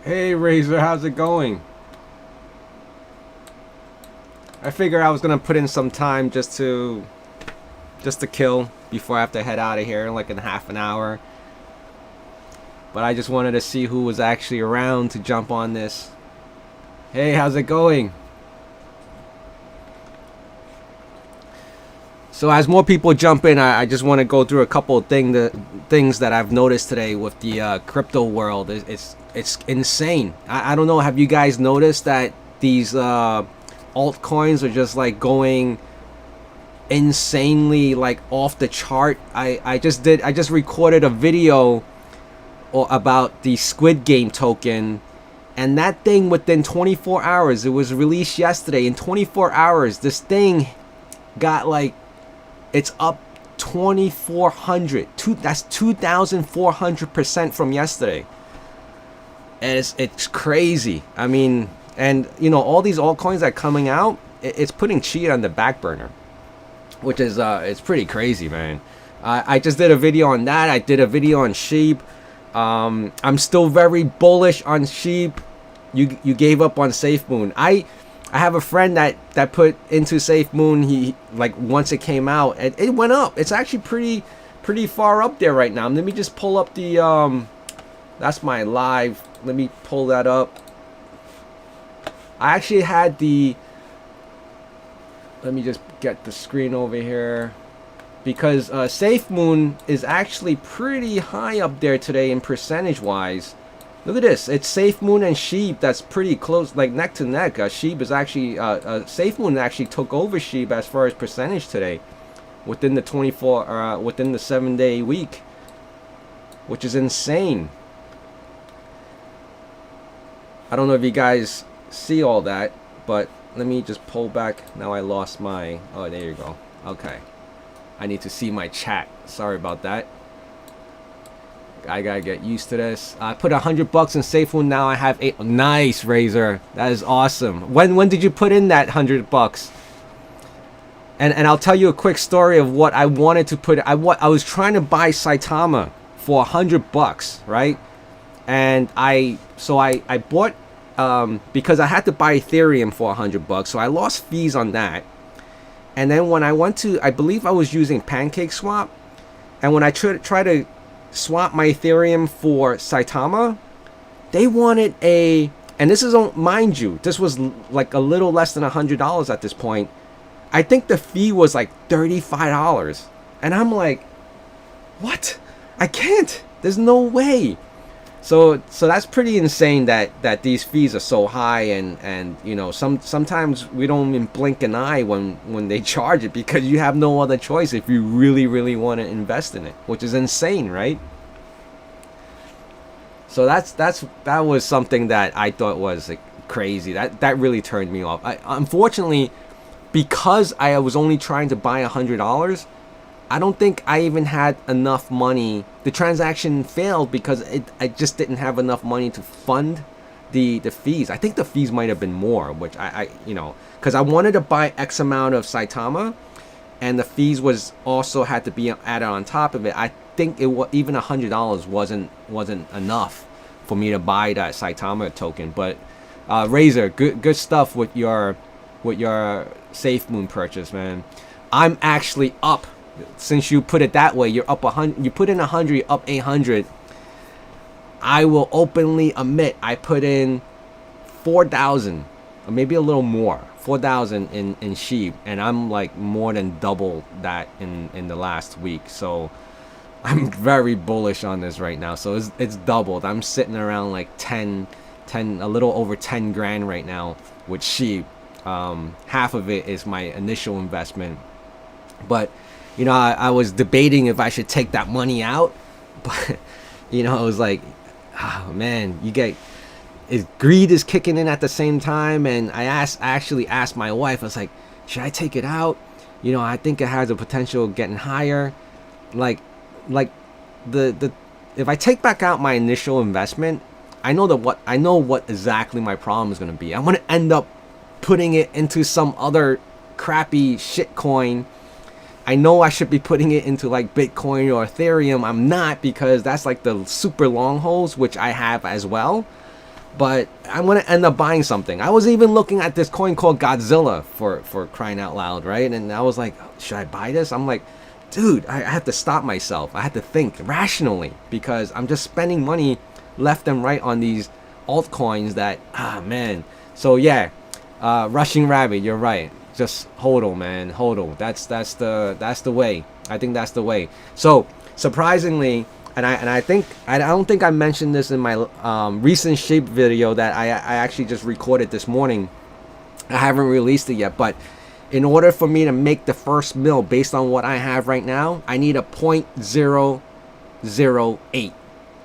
Hey Razor, how's it going? I figured I was gonna put in some time just to kill before I have to head out of here like in half an hour. But I just wanted to see who was actually around to jump on this. Hey, how's it going? So as more people jump in, I just want to go through a couple of things that I've noticed today with the crypto world. It's insane. I don't know. Have you guys noticed that these altcoins are just like going insanely like off the chart? I just recorded a video about the Squid Game token, and that thing within 24 hours, it was released yesterday. In 24 hours, this thing got like, it's up 2,400. That's 2,400% from yesterday. And it's crazy. I mean, and you know, all these altcoins that are coming out, it's putting Chia on the back burner, which is it's pretty crazy, man. I just did a video on that. I did a video on sheep. I'm still very bullish on sheep. You gave up on SafeMoon. I have a friend that put into SafeMoon. He, like, once it came out, it went up. It's actually pretty far up there right now. Let me just pull up the that's my live. Let me pull that up. I actually had the, let me just get the screen over here, because SafeMoon is actually pretty high up there today in percentage wise. Look at this. It's SafeMoon and Sheep that's pretty close, like neck to neck. Sheep is actually, SafeMoon actually took over Sheep as far as percentage today, within the 24, within the 7-day week, which is insane. I don't know if you guys see all that, but let me just pull back. Now I lost my, oh, there you go. Okay. I need to see my chat. Sorry about that. I gotta get used to this. I put $100 in SafeMoon. Now I have 8. Nice, Razor. That is awesome. When did you put in that $100? And I'll tell you a quick story of what I wanted to put. I was trying to buy Saitama for $100, right? And I bought because I had to buy Ethereum for $100, so I lost fees on that. And then when I went to, I believe I was using PancakeSwap, and when I tried to swap my Ethereum for Saitama, they wanted a, and this is, mind you, this was like a little less than $100 at this point. I think the fee was like $35, and I'm like, what? I can't. There's no way. So that's pretty insane that these fees are so high, and you know, sometimes we don't even blink an eye when they charge it, because you have no other choice if you really want to invest in it, which is insane, right? So that was something that I thought was like crazy. That really turned me off. Unfortunately, because I was only trying to buy $100, I don't think I even had enough money. The transaction failed because I just didn't have enough money to fund the fees. I think the fees might have been more, which I you know, because I wanted to buy X amount of Saitama, and the fees was also had to be added on top of it. I think it was even $100 wasn't enough for me to buy that Saitama token. But Razor, good stuff with your SafeMoon purchase, man. I'm actually up. Since you put it that way, you're up 100. You put in 100, up 800. I will openly admit I put in 4,000, or maybe a little more, 4,000 in sheep, and I'm like more than double that in the last week. So I'm very bullish on this right now. So it's doubled. I'm sitting around like 10, a little over 10 grand right now with sheep. Half of it is my initial investment, but you know, I was debating if I should take that money out, but you know, I was like, oh man, greed is kicking in at the same time. And I actually asked my wife, I was like, should I take it out? You know, I think it has a potential of getting higher. Like the if I take back out my initial investment, I know what exactly my problem is going to be. I'm going to end up putting it into some other crappy shit coin. I know I should be putting it into like Bitcoin or Ethereum. I'm not, because that's like the super long holes, which I have as well. but I'm gonna end up buying something. I was even looking at this coin called Godzilla for crying out loud, right? And I was like, should I buy this? I'm like, dude, I have to stop myself. I had to think rationally because I'm just spending money left and right on these altcoins that, man. So yeah, Rushing Rabbit, you're right. Just hodl, man, hodl. That's the way. I think that's the way. So surprisingly, and I don't think I mentioned this in my recent shape video that I actually just recorded this morning. I haven't released it yet, but in order for me to make the first mil based on what I have right now, I need a 0.008.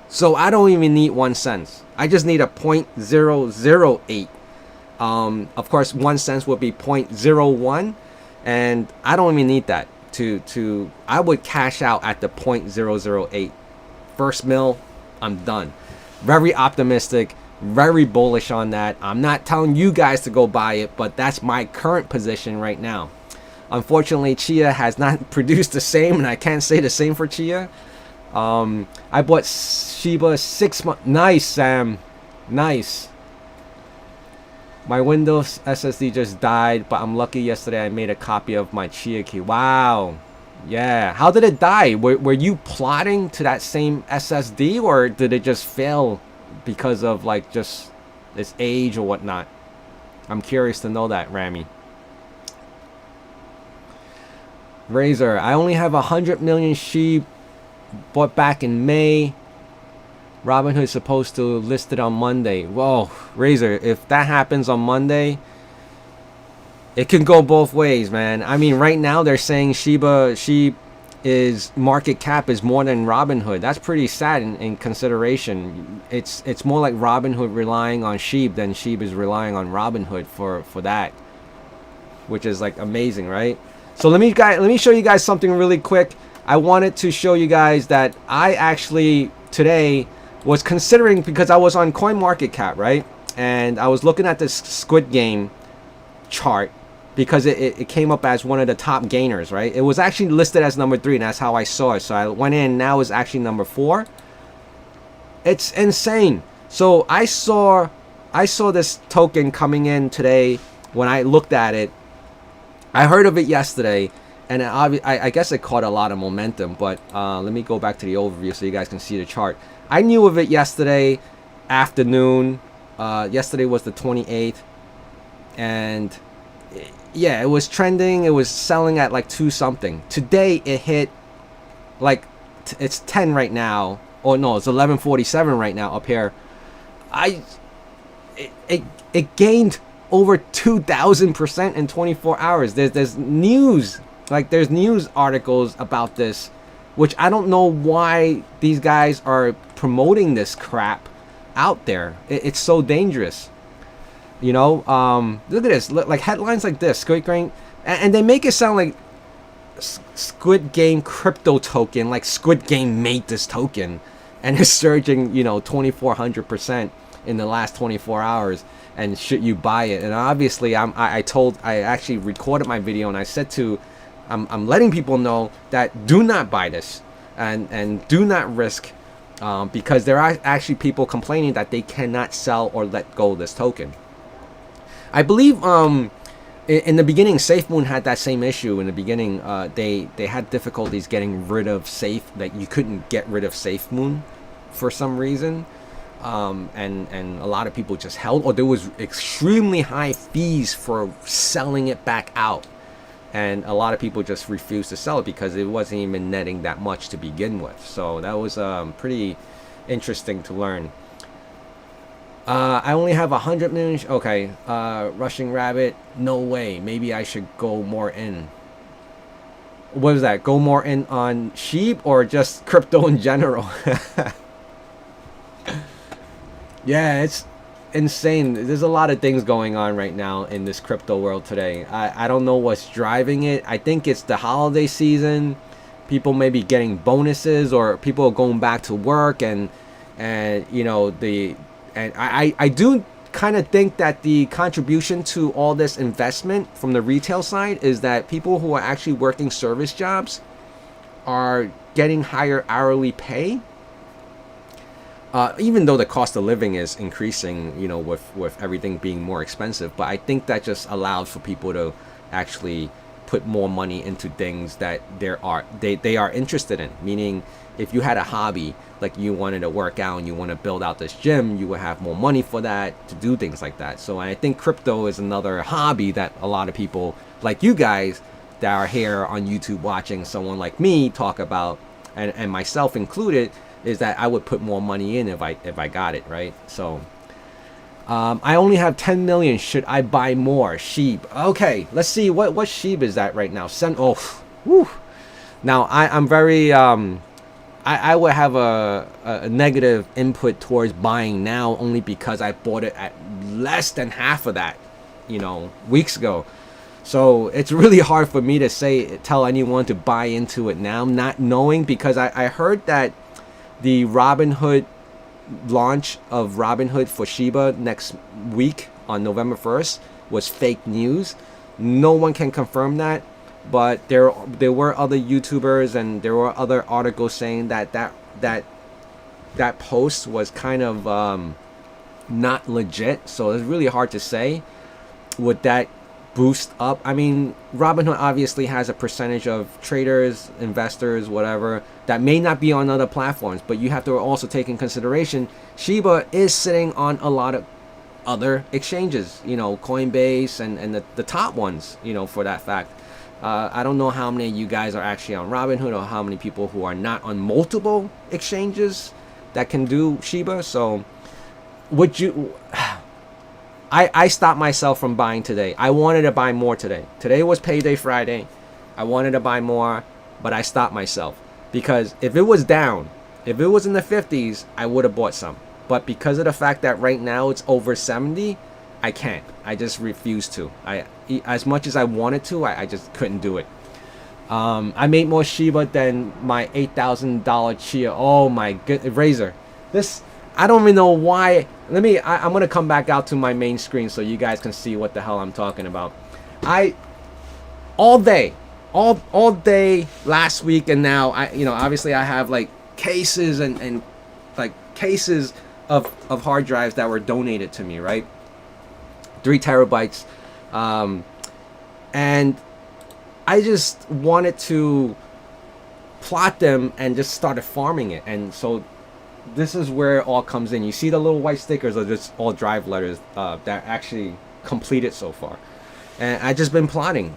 So I don't even need 1 cent. I just need a 0.008. Of course, 1 cent would be 0.01, and I don't even need that to I would cash out at the 0.008. First mil, I'm done. Very optimistic, very bullish on that. I'm not telling you guys to go buy it, but that's my current position right now. Unfortunately, Chia has not produced the same, and I can't say the same for Chia. I bought Shiba 6 months. Nice, Sam. Nice. My Windows SSD just died, but I'm lucky yesterday I made a copy of my Chia key. Wow. Yeah. How did it die? Were you plotting to that same SSD, or did it just fail because of like just its age or whatnot? I'm curious to know that, Rami. Razor, I only have 100 million sheep bought back in May. Robinhood is supposed to list it on Monday. Whoa, Razor, if that happens on Monday, it can go both ways, man. I mean, right now they're saying Shiba is market cap is more than Robinhood. That's pretty sad in consideration. It's more like Robinhood relying on Sheep than Sheep is relying on Robinhood for that, which is like amazing, right? So let me show you guys something really quick. I wanted to show you guys that I actually today was considering, because I was on CoinMarketCap, right? And I was looking at this Squid Game chart because it came up as one of the top gainers, right? It was actually listed as number 3, and that's how I saw it. So I went in, now it's actually number 4. It's insane. So I saw this token coming in today. When I looked at it, I heard of it yesterday, and I guess it caught a lot of momentum. But let me go back to the overview so you guys can see the chart. I knew of it yesterday afternoon. Yesterday was the 28th, and yeah, it was trending. It was selling at like 2 something. Today it hit like it's 10 right now. Oh no, it's 11:47 right now up here. It gained over 2,000% in 24 hours. There's news, like there's news articles about this, which I don't know why these guys are promoting this crap out there. It's so dangerous. You know, look at this. Like headlines like this, Squid Game, and they make it sound like Squid Game crypto token, like Squid Game made this token, and it's surging, you know, 2,400% in the last 24 hours. And should you buy it? And obviously, I actually recorded my video, and I said I'm letting people know that do not buy this, and do not risk, because there are actually people complaining that they cannot sell or let go of this token. I believe in the beginning, SafeMoon had that same issue. In the beginning, they had difficulties getting rid of Safe. Like you couldn't get rid of SafeMoon for some reason, and a lot of people just held, or there was extremely high fees for selling it back out, and a lot of people just refused to sell it because it wasn't even netting that much to begin with. So that was pretty interesting to learn. I only have 100 million. Okay, Rushing Rabbit. No way. Maybe I should go more in. What is that? Go more in on sheep or just crypto in general? Yeah, it's insane. There's a lot of things going on right now in this crypto world today. I don't know what's driving it. I think it's the holiday season. People may be getting bonuses, or people are going back to work, and you know I do kind of think that the contribution to all this investment from the retail side is that people who are actually working service jobs are getting higher hourly pay. even though the cost of living is increasing, you know, with everything being more expensive. But I think that just allows for people to actually put more money into things that they are interested in. Meaning, if you had a hobby, like you wanted to work out and you want to build out this gym, you would have more money for that to do things like that. So I think crypto is another hobby that a lot of people like you guys that are here on YouTube watching someone like me talk about, and myself included, is that I would put more money in if I got it right. So I only have 10 million. Should I buy more sheep? Okay, let's see what sheep is that right now. Whew. Now I'm very I would have a negative input towards buying now, only because I bought it at less than half of that, you know, weeks ago. So it's really hard for me to tell anyone to buy into it now, not knowing, because I heard that the Robinhood launch of Robinhood for Shiba next week on November 1st was fake news. No one can confirm that, but there were other YouTubers and there were other articles saying that post was kind of not legit. So it's really hard to say. Would that boost up? I mean, Robinhood obviously has a percentage of traders, investors, whatever, that may not be on other platforms, but you have to also take in consideration Shiba is sitting on a lot of other exchanges, you know, Coinbase and the top ones, you know, for that fact. I don't know how many of you guys are actually on Robinhood, or how many people who are not on multiple exchanges that can do Shiba. So would you I stopped myself from buying today. I wanted to buy more today. Today was payday Friday. I wanted to buy more, but I stopped myself, because if it was down, if it was in the 50s, I would have bought some. But because of the fact that right now it's over 70, I can't. I just refuse to. As much as I wanted to, I just couldn't do it. I made more Shiba than my $8,000 Chia. Oh my good Razor. This, I don't even know why. I'm gonna come back out to my main screen so you guys can see what the hell I'm talking about. All day last week, and now obviously I have like cases and like cases of hard drives that were donated to me, right? 3 terabytes, and I just wanted to plot them and just started farming it. And so this is where it all comes in. You see the little white stickers are just all drive letters that actually completed so far. And I just been plotting.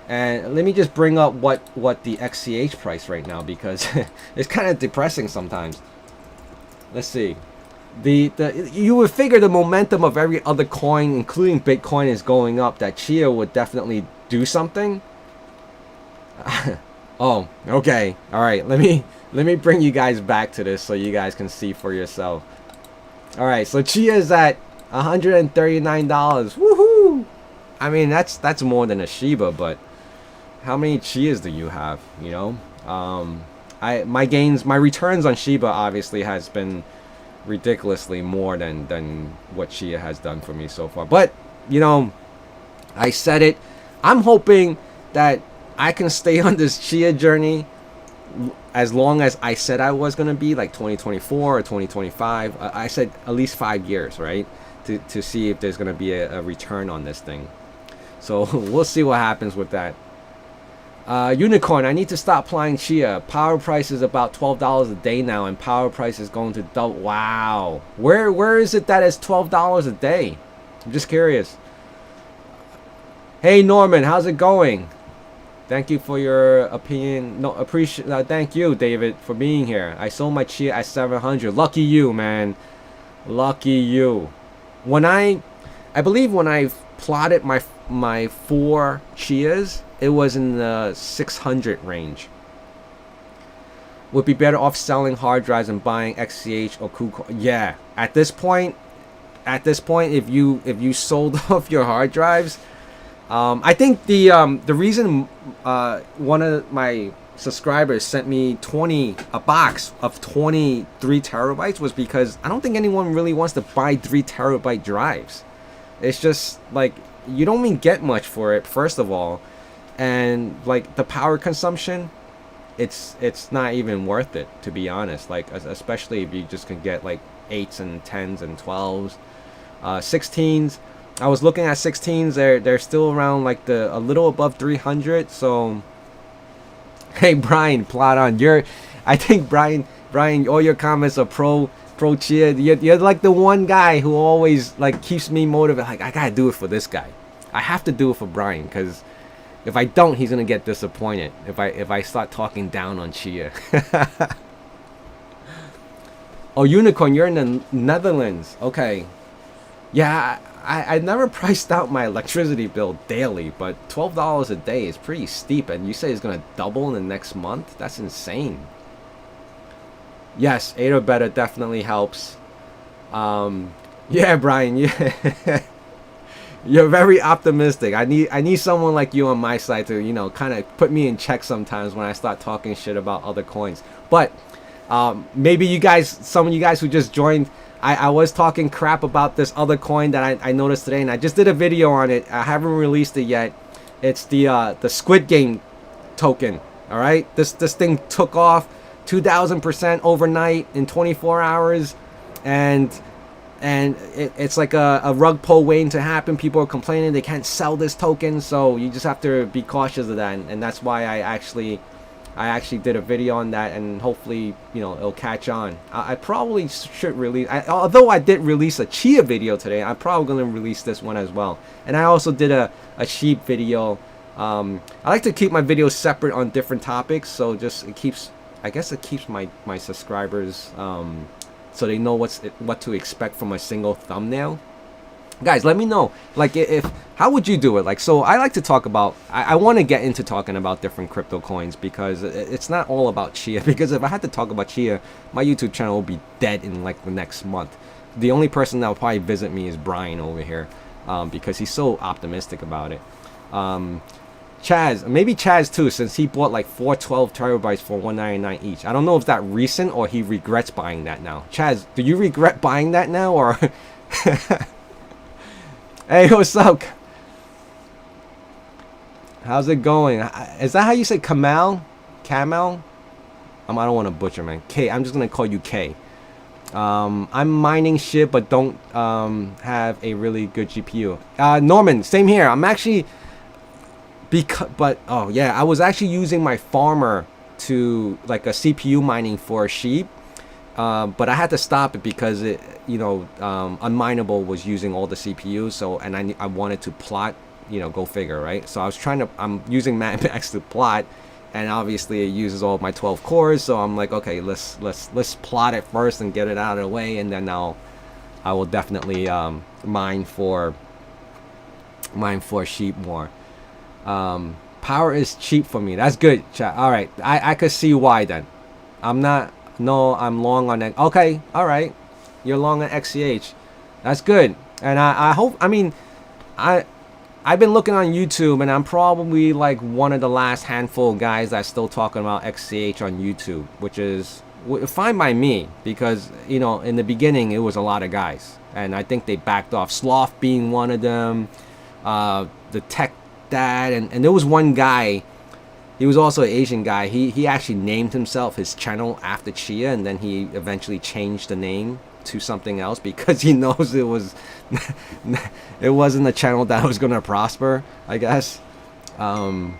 And let me just bring up what the XCH price right now, because it's kind of depressing sometimes. Let's see. You would figure the momentum of every other coin, including Bitcoin, is going up, that Chia would definitely do something. Oh, okay. All right. Let me bring you guys back to this so you guys can see for yourself. All right. So Chia is at $139. Woohoo! I mean, that's more than a Shiba, but how many Chias do you have? You know, my returns on Shiba obviously has been ridiculously more than what Chia has done for me so far. But you know, I said it. I'm hoping that I can stay on this Chia journey as long as I said I was gonna be, like 2024 or 2025. I said at least 5 years, right? To see if there's gonna be a return on this thing. So we'll see what happens with that. Unicorn, I need to stop applying Chia. Power price is about $12 a day now, and power price is going to double. Wow. Where is it that it's $12 a day? I'm just curious. Hey Norman, how's it going? Thank you for your opinion. No, appreciate. Thank you, David, for being here. I sold my Chia at 700. Lucky you, man. Lucky you. I believe when I plotted my 4 Chias, it was in the 600 range. Would be better off selling hard drives and buying XCH or KuCoin. Yeah, at this point, if you sold off your hard drives, I think the reason one of my subscribers sent me a box of 23 terabytes was because I don't think anyone really wants to buy 3 terabyte drives. It's just like, you don't even get much for it, first of all, and like the power consumption, it's not even worth it, to be honest. Like especially if you just can get like 8s and 10s and 12s, 16s. I was looking at 16s. They're still around like a little above 300. So hey Brian, plot on. I think Brian, all your comments are pro Chia. You're like the one guy who always like keeps me motivated. Like I gotta do it for this guy. I have to do it for Brian, because if I don't, he's gonna get disappointed if I start talking down on Chia. Oh, Unicorn, you're in the Netherlands. Okay. Yeah, I never priced out my electricity bill daily, but $12 a day is pretty steep, and you say it's gonna double in the next month? That's insane. Yes, 8 or better definitely helps. Yeah, Brian, yeah. You're very optimistic. I need someone like you on my side to, you know, kind of put me in check sometimes when I start talking shit about other coins. But maybe you guys, some of you guys who just joined, I was talking crap about this other coin that I noticed today, and I just did a video on it. I haven't released it yet. It's the Squid Game token. All right, this thing took off 2,000% overnight in 24 hours, and it's like a rug pull waiting to happen. People are complaining they can't sell this token, so you just have to be cautious of that, and that's why I actually did a video on that, and hopefully, you know, it'll catch on. I probably should release, although I did release a Chia video today, I'm probably going to release this one as well. And I also did a sheep video. I like to keep my videos separate on different topics, so just it keeps my subscribers so they know what to expect from a single thumbnail. Guys, let me know, like, how would you do it? Like, so I like to talk about, I want to get into talking about different crypto coins, because it's not all about Chia. Because if I had to talk about Chia, my YouTube channel will be dead in like the next month. The only person that will probably visit me is Brian over here, because he's so optimistic about it. Chaz, maybe Chaz too, since he bought like 412 terabytes for $199 each. I don't know if that recent or he regrets buying that now. Chaz, do you regret buying that now, or? Hey, what's up? How's it going? Is that how you say Kamal? Kamal? I don't want to butcher, man. K. I'm just gonna call you K. I'm mining shit, but don't have a really good GPU. Norman, same here. I'm actually oh yeah, I was actually using my farmer to like a CPU mining for a sheep. But I had to stop it because it, you know, Unmineable was using all the CPUs. So, and I wanted to plot, you know, go figure, right? So I'm using Max to plot, and obviously it uses all of my 12 cores. So I'm like, okay, let's plot it first and get it out of the way, and then I will definitely mine for sheep more. Power is cheap for me. That's good, chat. All right, I could see why then. I'm not. No, I'm long on that. Okay, all right. You're long on XCH. That's good. And I hope, I mean, I've been looking on YouTube, and I'm probably like one of the last handful of guys that's still talking about XCH on YouTube, which is fine by me, because, you know, in the beginning it was a lot of guys, and I think they backed off. Sloth being one of them, the Tech Dad, and there was one guy. He was also an Asian guy. He actually named himself, his channel, after Chia, and then he eventually changed the name to something else because he knows it wasn't a channel that was gonna prosper, I guess. I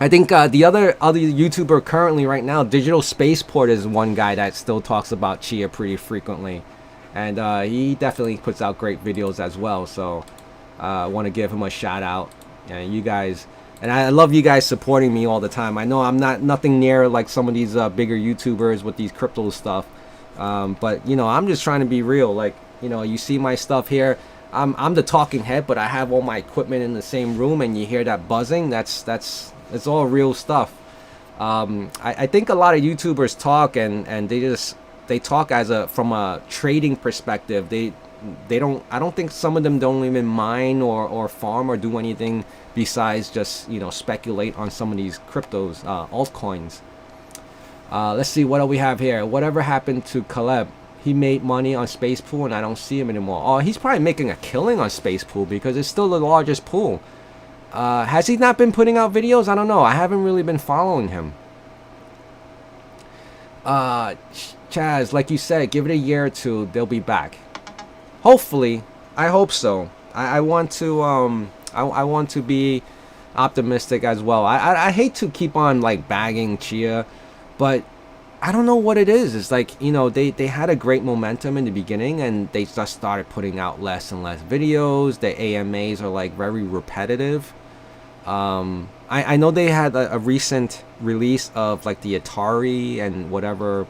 think the other YouTuber currently right now, Digital Spaceport, is one guy that still talks about Chia pretty frequently, and he definitely puts out great videos as well. So I want to give him a shout out, and you guys. And I love you guys supporting me all the time. I know I'm nothing near like some of these bigger YouTubers with these crypto stuff, but you know, I'm just trying to be real. Like, you know, you see my stuff here. I'm the talking head, but I have all my equipment in the same room, and you hear that buzzing. It's all real stuff. I think a lot of YouTubers talk and they talk from a trading perspective. I don't think some of them don't even mine or farm or do anything besides just, you know, speculate on some of these cryptos, altcoins. Let's see, what do we have here? Whatever happened to Caleb? He made money on Space Pool, and I don't see him anymore. Oh, he's probably making a killing on Space Pool because it's still the largest pool. Has he not been putting out videos? I don't know. I haven't really been following him. Chaz, like you said, give it a year or two, they'll be back. Hopefully, I hope so. I want to I want to be optimistic as well. I hate to keep on like bagging Chia, but I don't know what it is. It's like, you know, they had a great momentum in the beginning and they just started putting out less and less videos. The AMAs are like very repetitive. I know they had a recent release of like the Atari and whatever,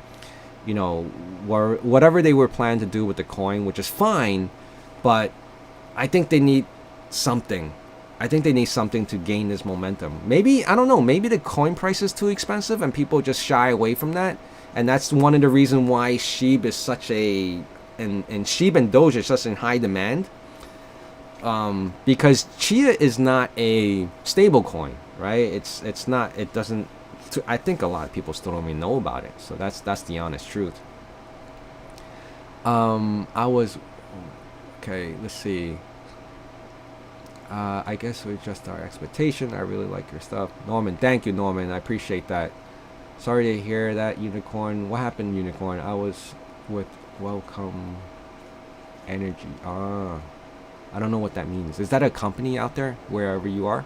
you know, whatever they were planning to do with the coin, which is fine, but I think they need something. I think they need something to gain this momentum. Maybe, I don't know, maybe the coin price is too expensive and people just shy away from that. And that's one of the reasons why SHIB is such a, and SHIB and Doge is such in high demand. Because Chia is not a stable coin, right? It's not, it doesn't, I think a lot of people still don't even know about it. So that's the honest truth. Okay, let's see. I guess we just our expectation. I really like your stuff. Norman, thank you, Norman. I appreciate that. Sorry to hear that, Unicorn. What happened, Unicorn? I was with Welcome Energy. I don't know what that means. Is that a company out there, wherever you are?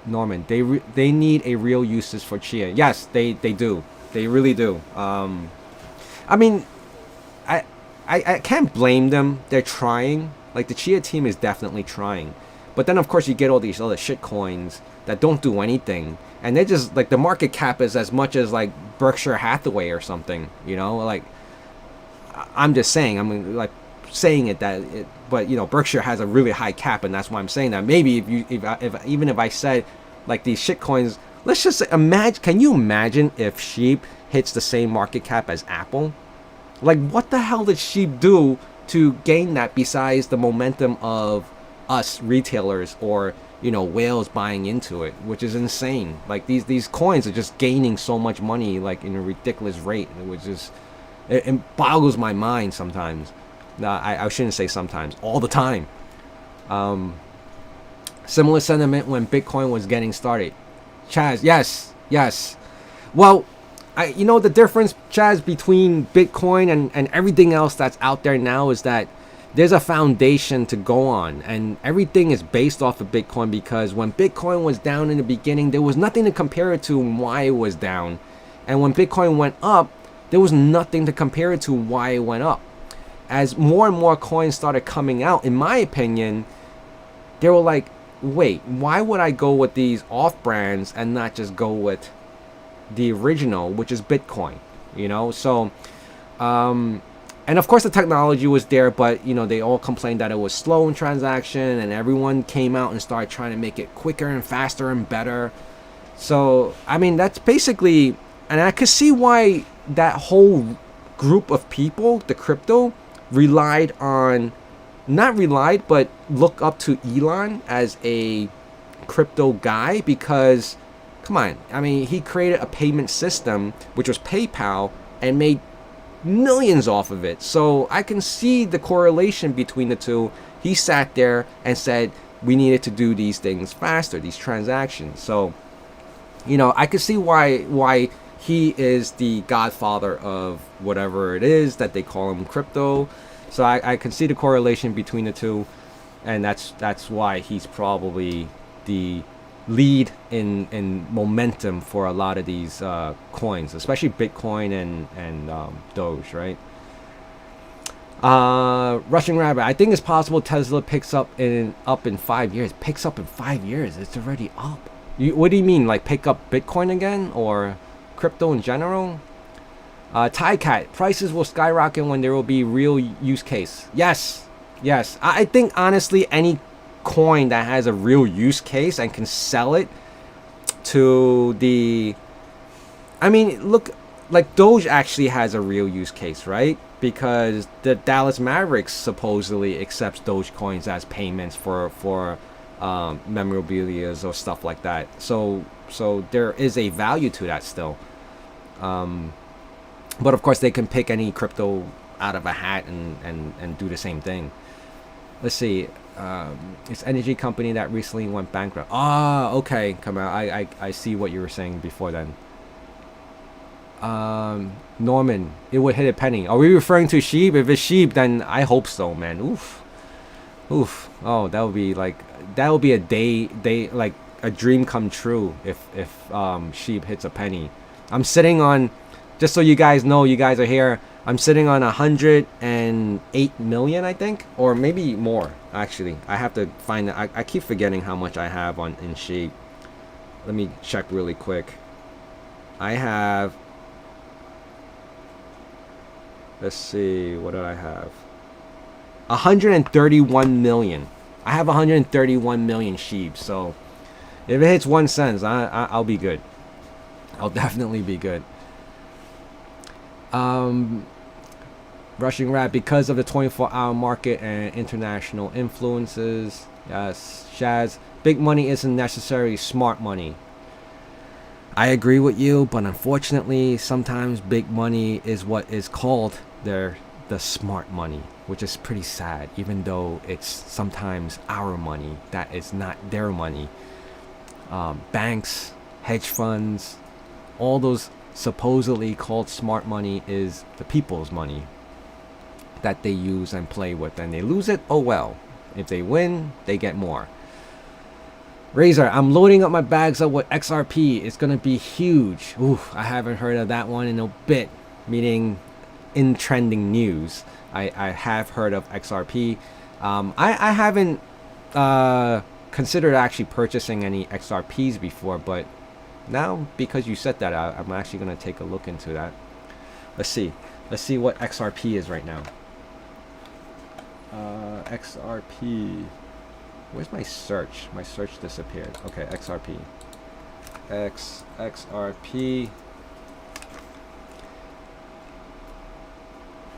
Norman, they need a real uses for Chia. Yes, they do. They really do. I mean, I can't blame them. They're trying. Like, the Chia team is definitely trying. But then, of course, you get all these other shit coins that don't do anything. And they're just, like, the market cap is as much as, like, Berkshire Hathaway or something. You know? Like, I'm just saying. I'm, like, saying it that... but, you know, Berkshire has a really high cap, and that's why I'm saying that. Maybe even if I said, like, these shit coins... Let's just say, imagine... Can you imagine if SHIB hits the same market cap as Apple? Like, what the hell did SHIB do to gain that besides the momentum of us retailers or, you know, whales buying into it, which is insane. Like, these coins are just gaining so much money, like, in a ridiculous rate, which is, it boggles my mind sometimes. I shouldn't say sometimes, all the time. Similar sentiment when Bitcoin was getting started. Chaz, yes. Well, you know, the difference, Chaz, between Bitcoin and everything else that's out there now is that there's a foundation to go on, and everything is based off of Bitcoin, because when Bitcoin was down in the beginning, there was nothing to compare it to why it was down. And when Bitcoin went up, there was nothing to compare it to why it went up. As more and more coins started coming out, in my opinion, they were like, wait, why would I go with these off brands and not just go with the original, which is Bitcoin, you know? So, and of course the technology was there, but, you know, they all complained that it was slow in transaction, and everyone came out and started trying to make it quicker and faster and better. So, I mean, that's basically, and I could see why that whole group of people, the crypto, but look up to Elon as a crypto guy, because come on, I mean, he created a payment system, which was PayPal, and made millions off of it. So I can see the correlation between the two. He sat there and said we needed to do these things faster, these transactions. So, you know, I can see why he is the godfather of whatever it is that they call him, crypto. So I can see the correlation between the two, and that's why he's probably the lead in momentum for a lot of these coins, especially Bitcoin and Doge, right? Russian Rabbit, I think it's possible Tesla picks up in 5 years. Picks up in 5 years? It's already up. What do you mean, like pick up Bitcoin again, or crypto in general? Tycat, prices will skyrocket when there will be real use case. Yes. I think honestly any coin that has a real use case and can sell it to the, I mean, look, like Doge actually has a real use case, right? Because the Dallas Mavericks supposedly accepts Doge coins as payments for memorabilia or stuff like that. So there is a value to that still. But of course they can pick any crypto out of a hat and do the same thing. let's see. It's energy company that recently went bankrupt. Ah, okay, come out. I see what you were saying before then. Norman, it would hit a penny. Are we referring to sheep? If it's sheep, then I hope so, man. Oof. Oh, that would be a day like a dream come true if sheep hits a penny. I'm sitting on, just so you guys know, you guys are here, I'm sitting on 108 million, I think, or maybe more. Actually, I have to find that. I keep forgetting how much I have in sheep. Let me check really quick. I have, let's see, what did I have? 131 million. I have 131 million sheep. So if it hits 1 cent, I'll be good. I'll definitely be good. Rushing Rat, because of the 24-hour market and international influences. Yes, Shaz. Big money isn't necessarily smart money. I agree with you, but unfortunately, sometimes big money is what is called the smart money, which is pretty sad, even though it's sometimes our money that is not their money. Banks, hedge funds, all those supposedly called smart money is the people's money that they use and play with, and they lose it, oh well. If they win, they get more. Razor, I'm loading up my bags up with XRP. It's gonna be huge. Oof, I haven't heard of that one in a bit. Meaning, in trending news, I have heard of XRP. I haven't considered actually purchasing any XRPs before, but now because you said that, I'm actually gonna take a look into that. Let's see what XRP is right now. XRP. Where's my search? My search disappeared. Okay, XRP. XRP.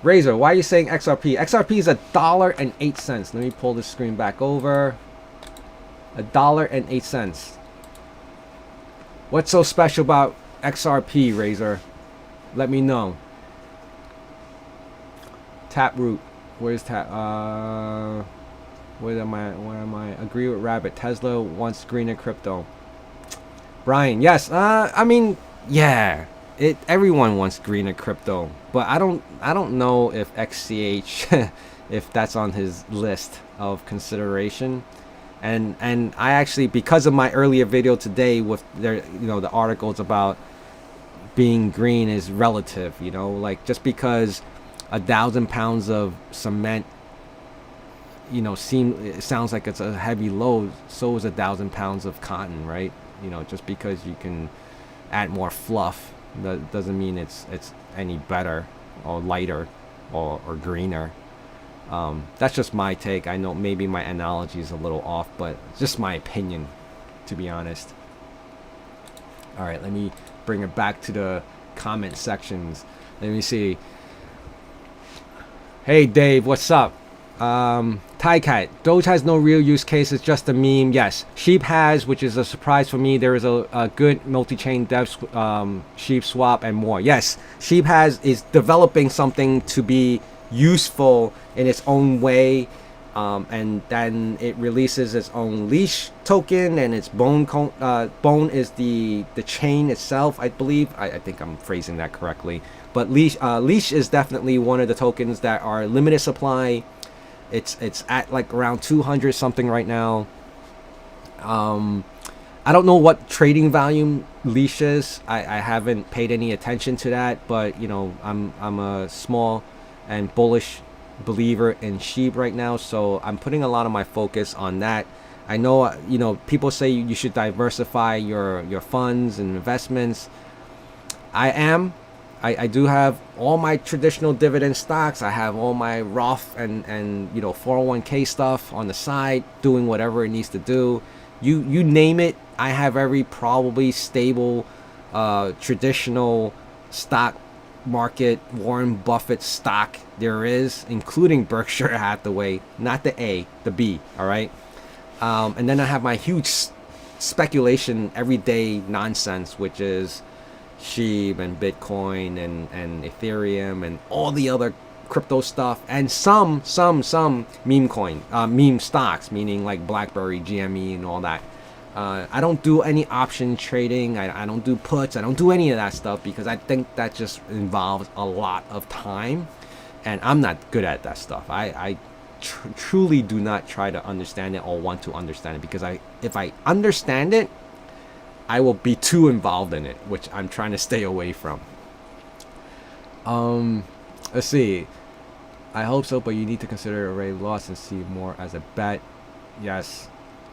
Razor, why are you saying XRP? XRP is $1.08. Let me pull this screen back over. $1.08. What's so special about XRP, Razor? Let me know. Taproot. Where's Tap? Where am I? Agree with Rabbit. Tesla wants greener crypto. Brian, yes. I mean, yeah. Everyone wants greener crypto, but I don't know if XCH, if that's on his list of consideration. And I actually, because of my earlier video today with the articles about being green is relative, like just because 1,000 pounds of cement, it sounds like it's a heavy load, so is 1,000 pounds of cotton, right? Just because you can add more fluff, that doesn't mean it's any better or lighter or greener. That's just my take. I know maybe my analogy is a little off, but it's just my opinion, to be honest. All right, let me bring it back to the comment sections. Let me see. Hey Dave, what's up? Tycat, Doge has no real use case, it's just a meme. Yes, Sheep has, which is a surprise for me. There is a good multi-chain dev Sheep swap and more. Yes, Sheep is developing something to be useful in its own way, and then it releases its own leash token, and its bone is the chain itself, I believe. I think I'm phrasing that correctly, but leash is definitely one of the tokens that are limited supply. It's at like around 200 something right now. I don't know what trading volume leash is. I haven't paid any attention to that, but I'm a small and bullish believer in Sheep right now, so I'm putting a lot of my focus on that. I know people say you should diversify your funds and investments. I do have all my traditional dividend stocks. I have all my Roth and 401k stuff on the side, doing whatever it needs to do. You name it, I have every probably stable traditional stock market Warren Buffett stock there is, including Berkshire Hathaway, not the A, the B. All right, and then I have my huge speculation everyday nonsense, which is Sheep and Bitcoin and Ethereum and all the other crypto stuff, and some meme stocks, meaning like BlackBerry, GME, and all that. I don't do any option trading. I don't do puts. I don't do any of that stuff because I think that just involves a lot of time, and I'm not good at that stuff. I truly do not try to understand it or want to understand it, because if I understand it, I will be too involved in it, which I'm trying to stay away from. Let's see. I hope so, but you need to consider already lost and see more as a bet. Yes.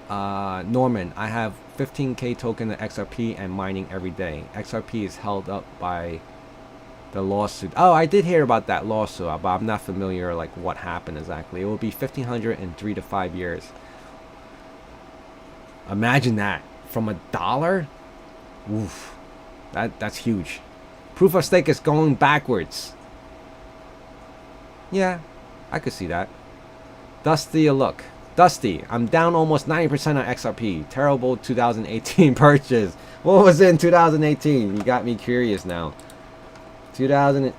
Norman, I have 15k token of XRP and mining every day. XRP is held up by the lawsuit. Oh, I did hear about that lawsuit, but I'm not familiar like what happened exactly. It will be 1,500 in 3 to 5 years. Imagine that, from $1. Oof, that's huge. Proof of stake is going backwards. Yeah, I could see that. Dusty, a look. Dusty, I'm down almost 90% on XRP. Terrible 2018 purchase. What was it in 2018? You got me curious now. 2000.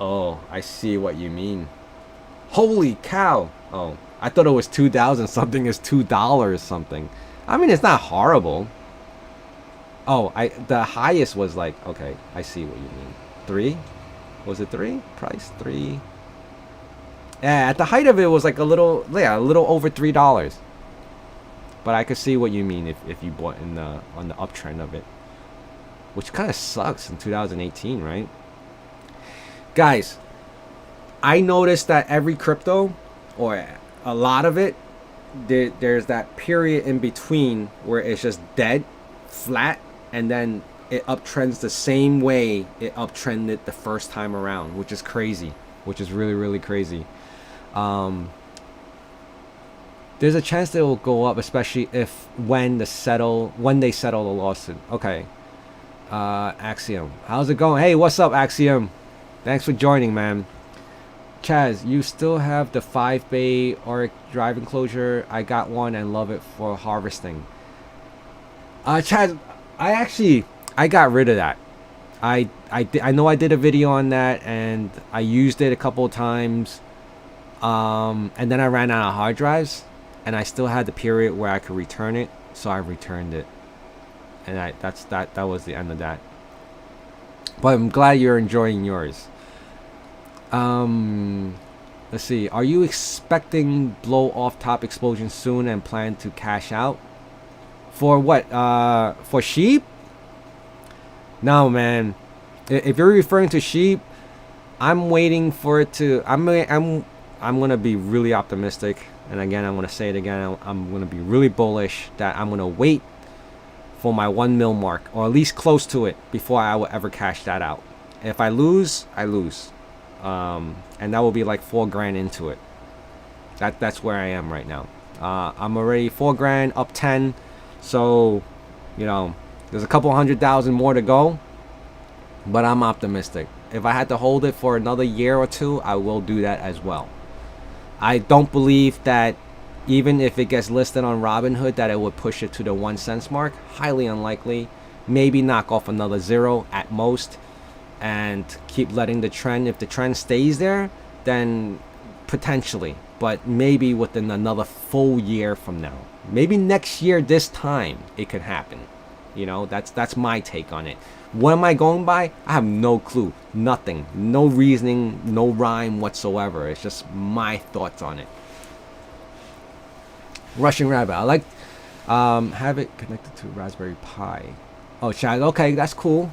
Oh, I see what you mean. Holy cow. Oh, I thought it was 2000 something. It's $2 something. I mean, it's not horrible. Oh, the highest was like, okay, I see what you mean. 3? Was it 3? Price 3. Yeah, at the height of it was like a little over $3. But I could see what you mean if you bought in on the uptrend of it, which kind of sucks in 2018, right? Guys, I noticed that every crypto, or a lot of it, there's that period in between where it's just dead, flat, and then it uptrends the same way it uptrended the first time around, which is crazy, which is really, really crazy. There's a chance that it will go up, especially when they settle the lawsuit. Okay. Axiom, how's it going? Hey, what's up, Axiom? Thanks for joining, man. Chaz, you still have the 5-bay Auric drive enclosure? I got one and love it for harvesting. Chaz, I got rid of that. I know I did a video on that and I used it a couple of times. And then I ran out of hard drives, and I still had the period where I could return it, so I returned it. And that was the end of that. But I'm glad you're enjoying yours. Let's see. Are you expecting blow off top explosion soon and plan to cash out? For what? For sheep? No, man. If you're referring to sheep, I'm waiting for it to. I'm gonna be really optimistic, and again, I'm gonna say it again. I'm gonna be really bullish that I'm gonna wait for my 1 mil mark, or at least close to it, before I will ever cash that out. If I lose, I lose, and that will be like 4 grand into it. That's where I am right now. I'm already 4 grand up 10, so there's a couple 100,000 more to go, but I'm optimistic. If I had to hold it for another year or two, I will do that as well. I don't believe that even if it gets listed on Robinhood that it would push it to the 1 cent mark. Highly unlikely. Maybe knock off another 0 at most and keep letting the trend. If the trend stays there, then potentially, but maybe within another full year from now. Maybe next year this time it could happen. That's my take on it. What am I going by? I have no clue. Nothing. No reasoning, no rhyme whatsoever. It's just my thoughts on it. Russian Rabbit. I like have it connected to Raspberry Pi. Oh, Chad. Okay, that's cool.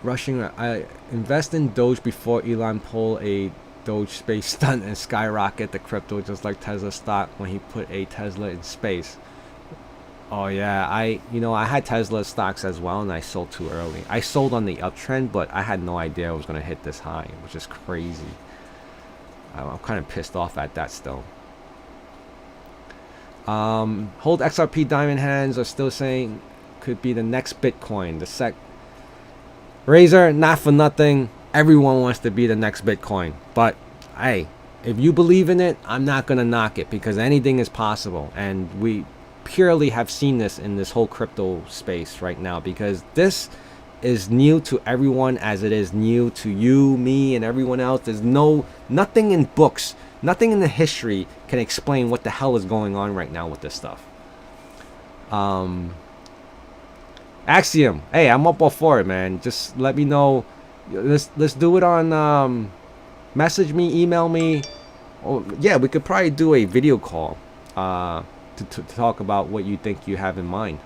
I invest in Doge before Elon pull a Doge space stunt and skyrocket the crypto, just like Tesla stock when he put a Tesla in space. Oh yeah, I had Tesla stocks as well, and I sold too early. I sold on the uptrend, but I had no idea I was gonna hit this high, which is crazy. I'm kind of pissed off at that still. Hold XRP diamond hands are still saying could be the next Bitcoin. The sec Razor, not for nothing. Everyone wants to be the next Bitcoin, but hey, if you believe in it, I'm not gonna knock it, because anything is possible, and we purely have seen this in this whole crypto space right now, because this is new to everyone as it is new to you, me, and everyone else. There's nothing in books, nothing in the history can explain what the hell is going on right now with this stuff. Axiom, hey, I'm up all for it, man. Just let me know. Let's do it on message me, email me. Oh, yeah, we could probably do a video call to talk about what you think you have in mind.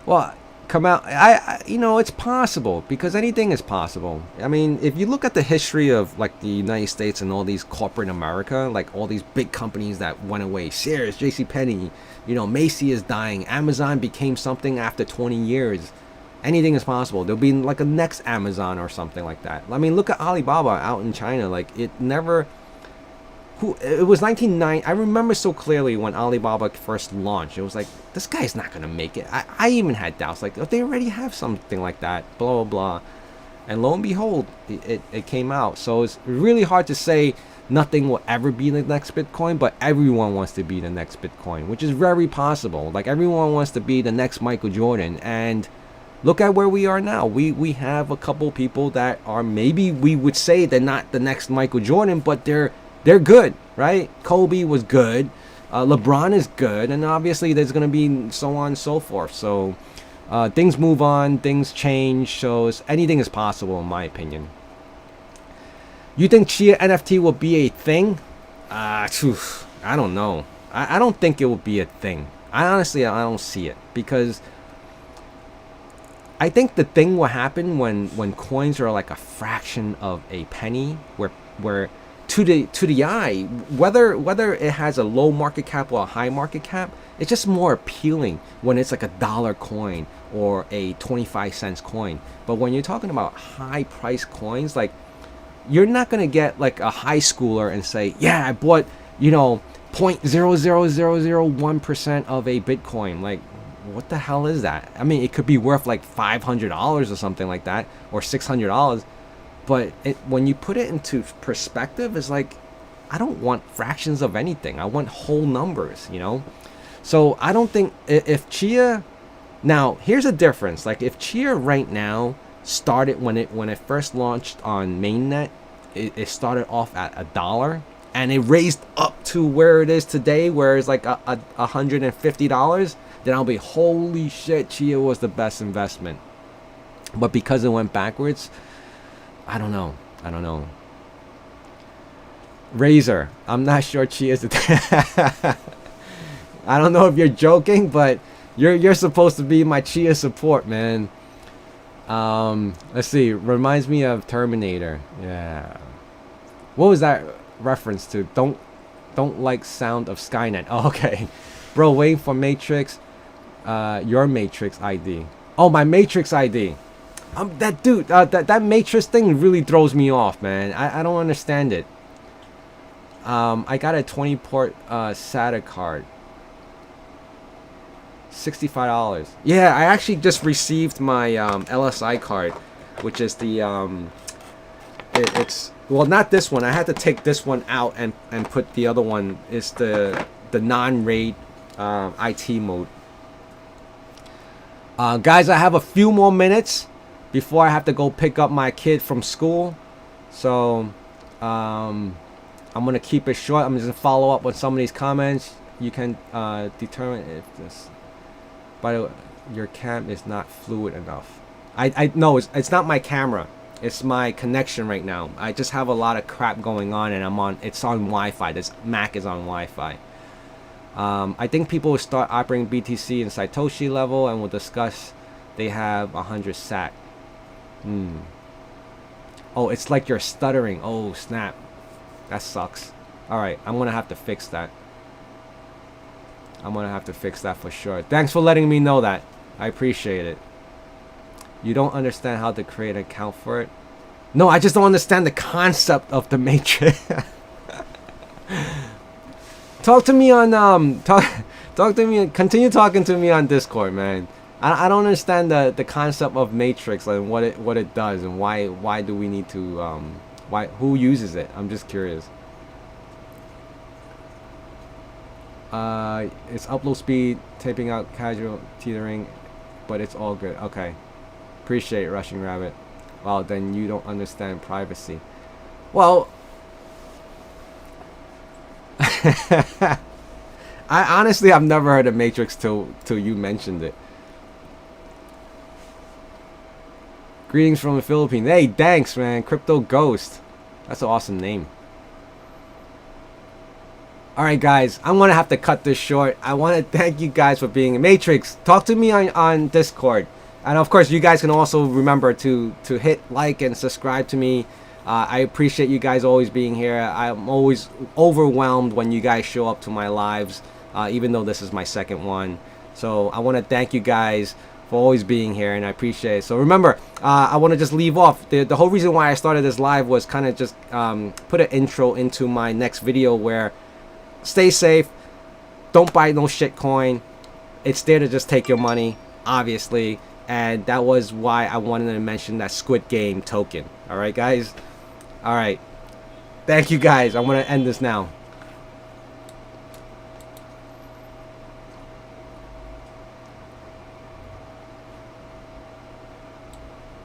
Well, come out. It's possible, because anything is possible. I mean, if you look at the history of like the United States and all these corporate America, like all these big companies that went away, Sears, JCPenney, Macy is dying, Amazon became something after 20 years. Anything is possible. There'll be like a next Amazon or something like that. I mean, look at Alibaba out in China. Like it never. It was 1990. I remember so clearly when Alibaba first launched. It was like, this guy's not gonna make it. I even had doubts. Like, oh, they already have something like that. Blah blah blah. And lo and behold, it came out. So it's really hard to say nothing will ever be the next Bitcoin, but everyone wants to be the next Bitcoin, which is very possible. Like everyone wants to be the next Michael Jordan, and look at where we are now. We have a couple people that are, maybe we would say they're not the next Michael Jordan, but they're good, right? Kobe was good. LeBron is good. And obviously there's going to be so on and so forth. So things move on. Things change. So anything is possible, in my opinion. You think Chia NFT will be a thing? I don't know. I don't think it will be a thing. I don't see it, because I think the thing will happen when coins are like a fraction of a penny, where to the eye, whether it has a low market cap or a high market cap, it's just more appealing when it's like a dollar coin or a 25 cents coin. But when you're talking about high price coins, like, you're not gonna get like a high schooler and say, yeah, I bought 0.00001% of a Bitcoin. Like, what the hell is that? I mean, it could be worth like $500 or something like that, or $600. But when you put it into perspective, it's like, I don't want fractions of anything. I want whole numbers, So I don't think if Chia, now here's a difference. Like if Chia right now started when it first launched on mainnet, it started off at $1, and it raised up to where it is today, where it's like $150. Then I'll be, holy shit, Chia was the best investment. But because it went backwards, I don't know. Razor, I'm not sure Chia's I don't know if you're joking, but you're supposed to be my Chia support, man. Let's see. Reminds me of Terminator. Yeah. What was that reference to? Don't like sound of Skynet. Oh, okay. Bro, waiting for Matrix. Your Matrix ID. Oh, my Matrix ID. That dude, that Matrix thing really throws me off, man. I don't understand it. I got a 20 port SATA card. $65. Yeah, I actually just received my LSI card, which is the it's well, not this one. I had to take this one out and put the other one. It's the non-RAID IT mode. Guys, I have a few more minutes before I have to go pick up my kid from school. So I'm going to keep it short. I'm just going to follow up with some of these comments. You can determine if this... By the way, your cam is not fluid enough. I no, it's not my camera. It's my connection right now. I just have a lot of crap going on, and it's on Wi-Fi. This Mac is on Wi-Fi. I think people will start operating BTC in Satoshi level, and we'll discuss. They have 100 SAT. Oh, it's like you're stuttering. Oh, snap. That sucks. Alright, I'm going to have to fix that. I'm going to have to fix that for sure. Thanks for letting me know that. I appreciate it. You don't understand how to create an account for it? No, I just don't understand the concept of the Matrix. Talk to me on talk to me. Continue talking to me on Discord, man. I don't understand the concept of Matrix and what it does, and why do we need to who uses it? I'm just curious. It's upload speed, taping out casual teetering, but it's all good. Okay. Appreciate it, Rushing Rabbit. Well, then you don't understand privacy. Well, I honestly, I've never heard of Matrix till you mentioned it. Greetings from the Philippines. Hey, thanks, man. Crypto Ghost. That's an awesome name. Alright, guys. I'm going to have to cut this short. I want to thank you guys for being in Matrix. Talk to me on Discord. And, of course, you guys can also remember to hit like and subscribe to me. I appreciate you guys always being here. I'm always overwhelmed when you guys show up to my lives, even though this is my second one. So I want to thank you guys for always being here, and I appreciate it. So remember, I want to just leave off. The whole reason why I started this live was kind of just put an intro into my next video where stay safe, don't buy no shitcoin. It's there to just take your money, obviously. And that was why I wanted to mention that Squid Game token. Alright, guys? Alright. Thank you, guys. I'm going to end this now.